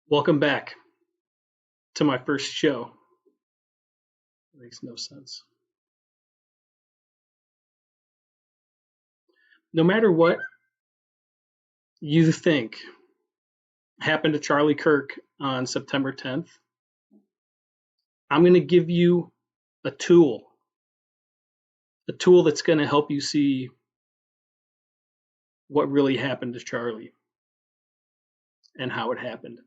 Welcome back to my first show. It makes no sense. No matter what you think happened to Charlie Kirk on September 10th, I'm going to give you a tool that's going to help you see what really happened to Charlie and how it happened.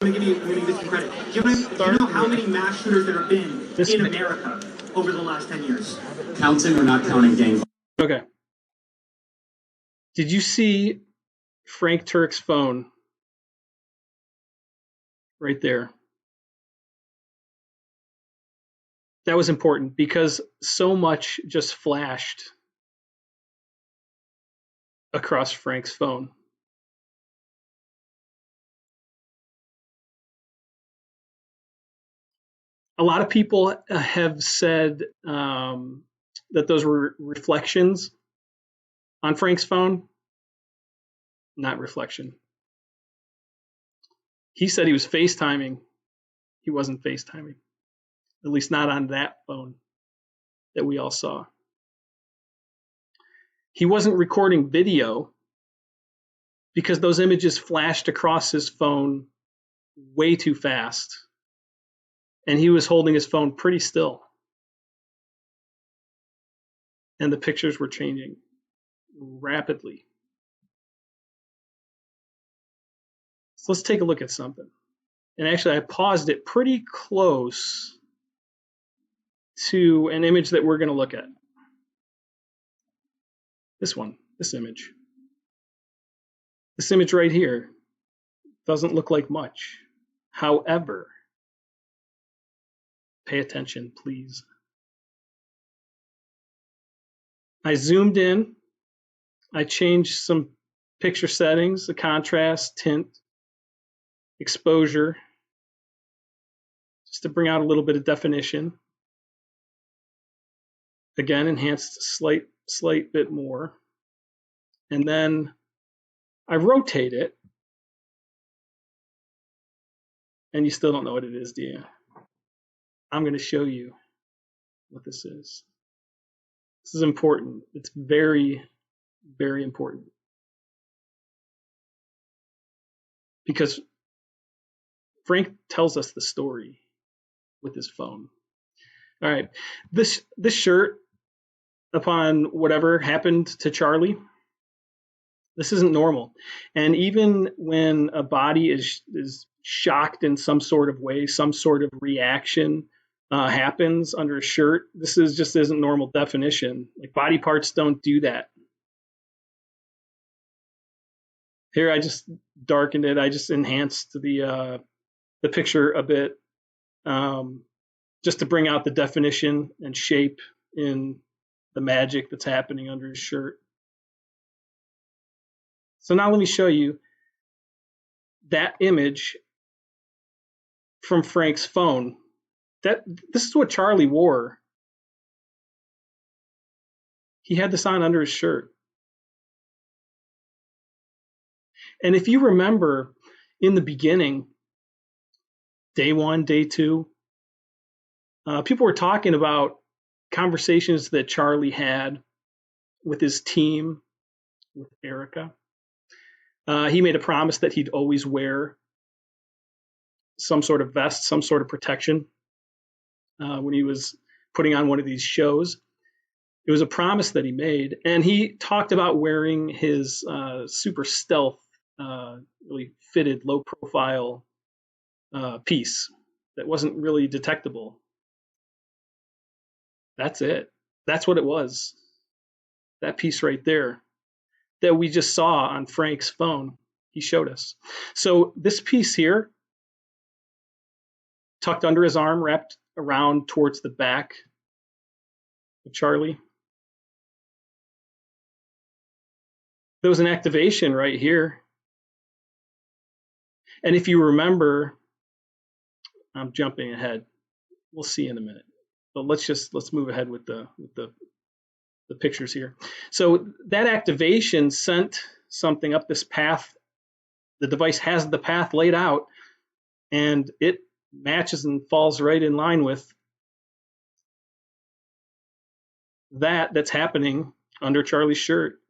I'm gonna give you some credit. Do you know how many mass shooters there have been in America over the last 10 years? Counting or not counting gang? Okay. Did you see Frank Turk's phone right there? That was important because so much just flashed across Frank's phone. A lot of people have said that those were reflections on Frank's phone. Not reflection. He said he was FaceTiming. He wasn't FaceTiming, at least not on that phone that we all saw. He wasn't recording video because those images flashed across his phone way too fast. And he was holding his phone pretty still. And the pictures were changing rapidly. So let's take a look at something. And actually, I paused it pretty close to an image that we're going to look at. This one, this image. This image right here doesn't look like much. However, pay attention, please. I zoomed in. I changed some picture settings, the contrast, tint, exposure, just to bring out a little bit of definition. Again, enhanced slight bit more. And then I rotate it. And you still don't know what it is, do you? I'm going to show you what this is. This is important. It's very, very important. Because Frank tells us the story with his phone. All right. This shirt, upon whatever happened to Charlie, this isn't normal. And even when a body is shocked in some sort of way, some sort of reaction happens under a shirt, this just isn't normal definition. Like, body parts don't do that. Here I just darkened it. I just enhanced the picture a bit, just to bring out the definition and shape in the magic that's happening under his shirt. So now let me show you that image from Frank's phone. This is what Charlie wore. He had this on under his shirt. And if you remember in the beginning, day one, day two, people were talking about conversations that Charlie had with his team, with Erica. He made a promise that he'd always wear some sort of vest, some sort of protection when he was putting on one of these shows. It was a promise that he made. And he talked about wearing his super stealth, really fitted, low profile piece that wasn't really detectable. That's it. That's what it was. That piece right there that we just saw on Frank's phone, he showed us. So this piece here, tucked under his arm, wrapped around towards the back of Charlie. There was an activation right here. And if you remember, I'm jumping ahead. We'll see in a minute. But let's move ahead with the the pictures here. So that activation sent something up this path. The device has the path laid out, and it matches and falls right in line with that's happening under Charlie's shirt.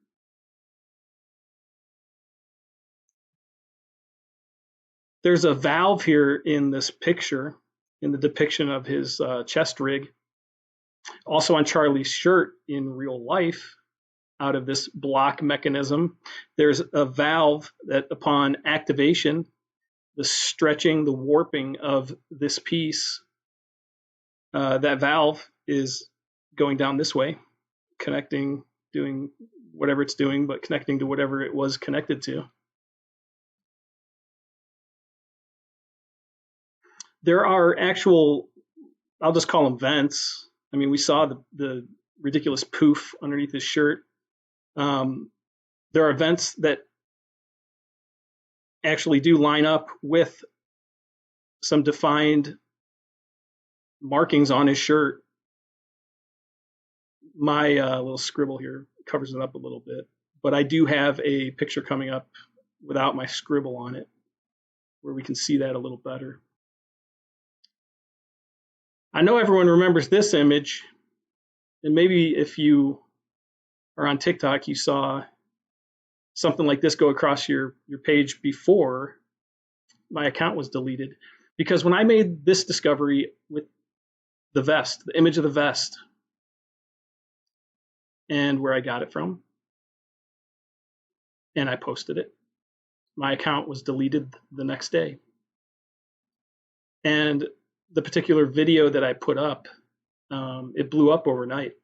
There's a valve here in this picture, in the depiction of his chest rig. Also on Charlie's shirt in real life, out of this block mechanism, there's a valve that upon activation, the stretching, the warping of this piece, that valve is going down this way, connecting, doing whatever it's doing, but connecting to whatever it was connected to. There are actual, I'll just call them vents. I mean, we saw the ridiculous poof underneath his shirt. There are vents that actually do line up with some defined markings on his shirt. My little scribble here covers it up a little bit, but I do have a picture coming up without my scribble on it where we can see that a little better. I know everyone remembers this image, and maybe if you are on TikTok, you saw something like this go across your page before my account was deleted. Because when I made this discovery with the vest, the image of the vest, and where I got it from, and I posted it, my account was deleted the next day. And the particular video that I put up, it blew up overnight.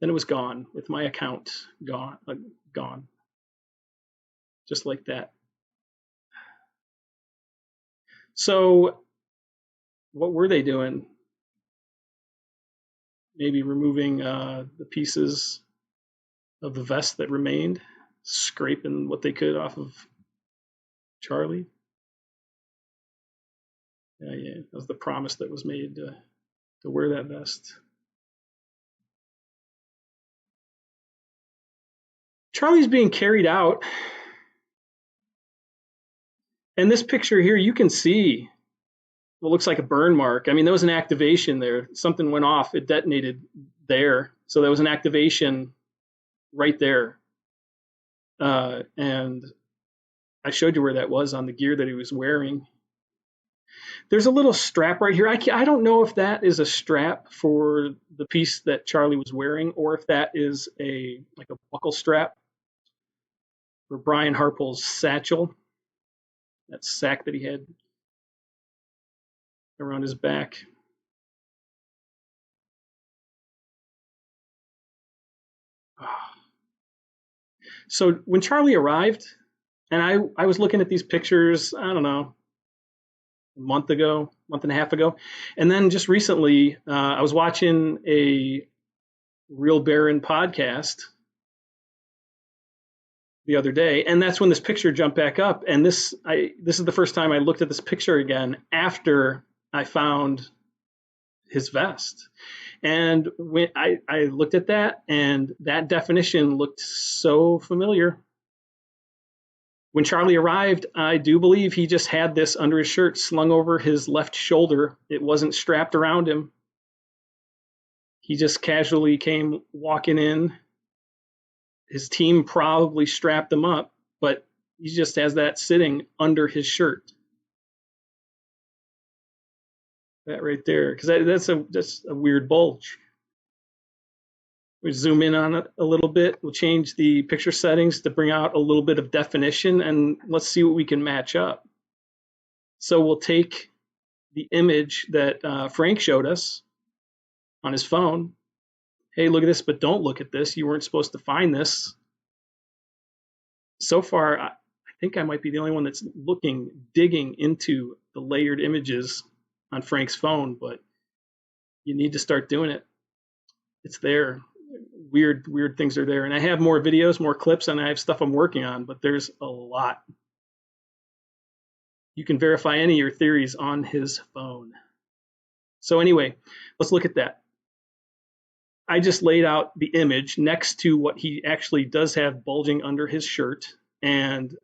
Then it was gone, with my account gone, just like that. So what were they doing? Maybe removing the pieces of the vest that remained, scraping what they could off of Charlie. Yeah, that was the promise that was made to wear that vest. Charlie's being carried out. And this picture here, you can see what looks like a burn mark. I mean, there was an activation there. Something went off. It detonated there. So there was an activation right there. And I showed you where that was on the gear that he was wearing. There's a little strap right here. I don't know if that is a strap for the piece that Charlie was wearing, or if that is like a buckle strap for Brian Harple's satchel, that sack that he had around his back. So when Charlie arrived, and I was looking at these pictures, I don't know, a month and a half ago. And then just recently, I was watching a Real Baron podcast the other day, and that's when this picture jumped back up. And this is the first time I looked at this picture again after I found his vest. And when I looked at that, and that definition looked so familiar. When Charlie arrived, I do believe he just had this under his shirt slung over his left shoulder. It wasn't strapped around him. He just casually came walking in. His team probably strapped him up, but he just has that sitting under his shirt. That right there, because that's a weird bulge. We zoom in on it a little bit. We'll change the picture settings to bring out a little bit of definition, and let's see what we can match up. So we'll take the image that Frank showed us on his phone. Hey, look at this, but don't look at this. You weren't supposed to find this. So far, I think I might be the only one that's digging into the layered images on Frank's phone, but you need to start doing it. It's there. Weird things are there. And I have more videos, more clips, and I have stuff I'm working on, but there's a lot. You can verify any of your theories on his phone. So anyway, let's look at that. I just laid out the image next to what he actually does have bulging under his shirt. And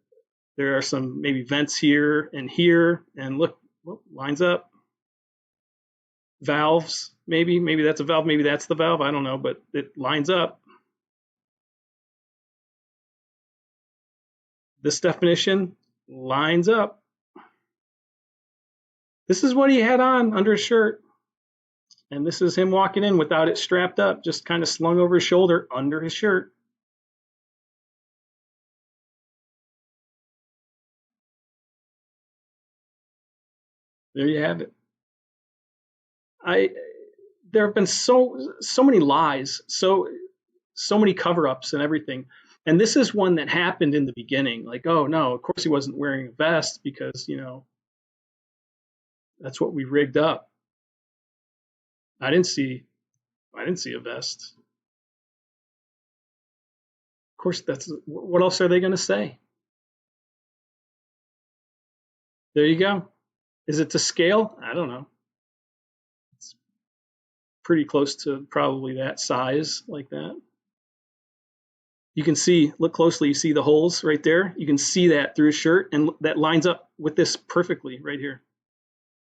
there are some maybe vents here. And look, well, lines up. Valves, maybe that's a valve, maybe that's the valve. I don't know, but it lines up. This definition lines up. This is what he had on under his shirt. And this is him walking in without it strapped up, just kind of slung over his shoulder under his shirt. There you have it. There have been so many lies, so many cover-ups and everything. And this is one that happened in the beginning. Like, oh no, of course he wasn't wearing a vest because, that's what we rigged up. I didn't see a vest. Of course, what else are they going to say? There you go. Is it to scale? I don't know. It's pretty close to probably that size, like that. You can see, look closely, you see the holes right there. You can see that through his shirt, and that lines up with this perfectly right here.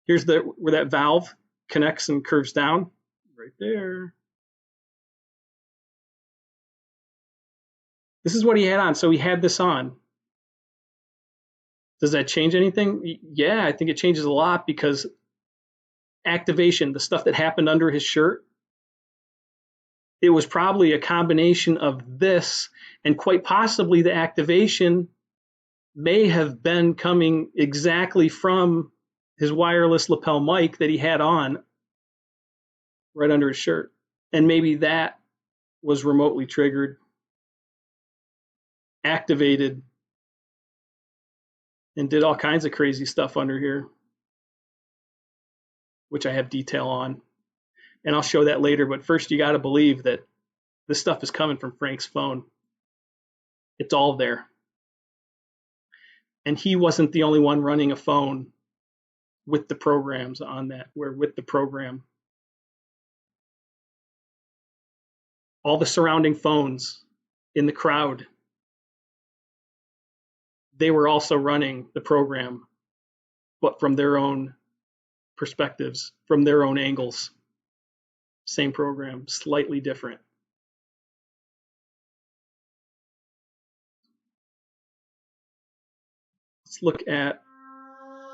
Here's where that valve connects and curves down, right there. This is what he had on, so he had this on. Does that change anything? Yeah, I think it changes a lot because activation, the stuff that happened under his shirt, it was probably a combination of this, and quite possibly the activation may have been coming exactly from his wireless lapel mic that he had on right under his shirt. And maybe that was remotely triggered, activated, and did all kinds of crazy stuff under here, which I have detail on. And I'll show that later, but first you got to believe that this stuff is coming from Frank's phone. It's all there. And he wasn't the only one running a phone with the programs on that, where with the program, all the surrounding phones in the crowd, they were also running the program, but from their own perspectives, from their own angles. Same program, slightly different. Let's look at,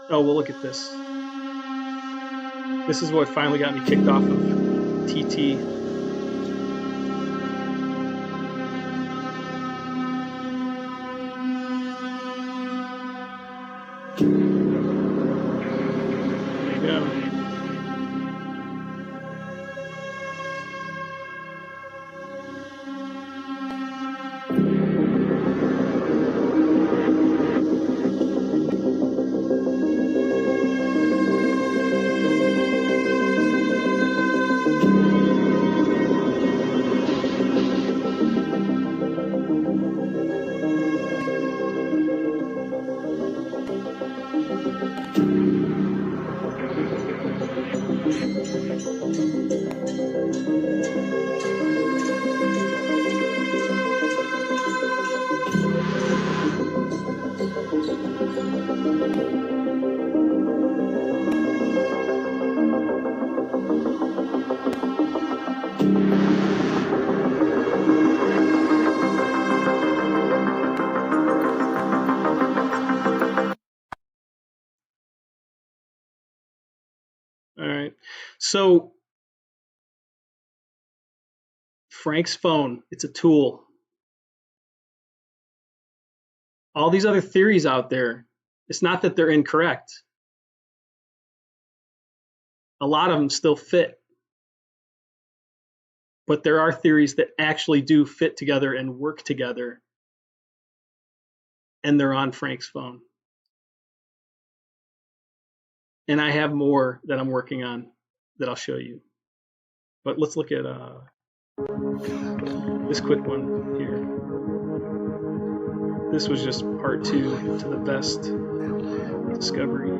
we'll look at this. This is what finally got me kicked off of TT. There you go. All right. So Frank's phone, it's a tool. All these other theories out there, it's not that they're incorrect. A lot of them still fit. But there are theories that actually do fit together and work together. And they're on Frank's phone. And I have more that I'm working on that I'll show you. But let's look at this quick one here. This was just part 2 to the best discovery.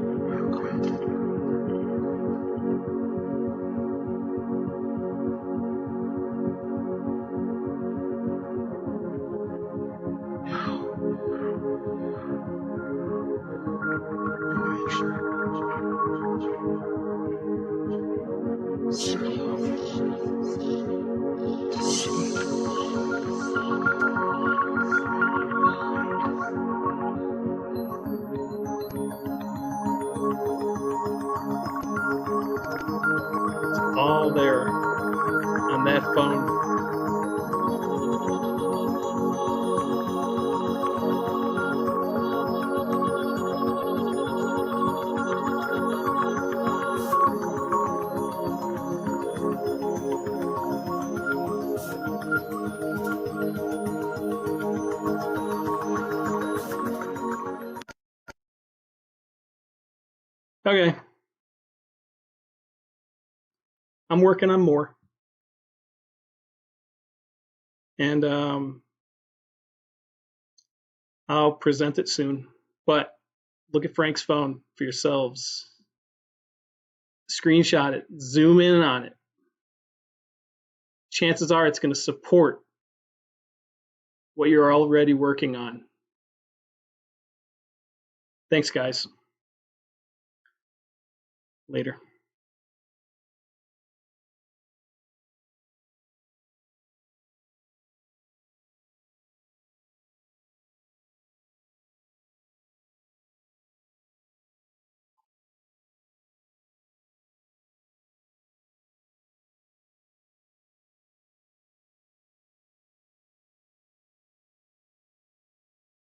Okay. I'm working on more. And I'll present it soon. But look at Frank's phone for yourselves. Screenshot it. Zoom in on it. Chances are it's going to support what you're already working on. Thanks, guys. Later.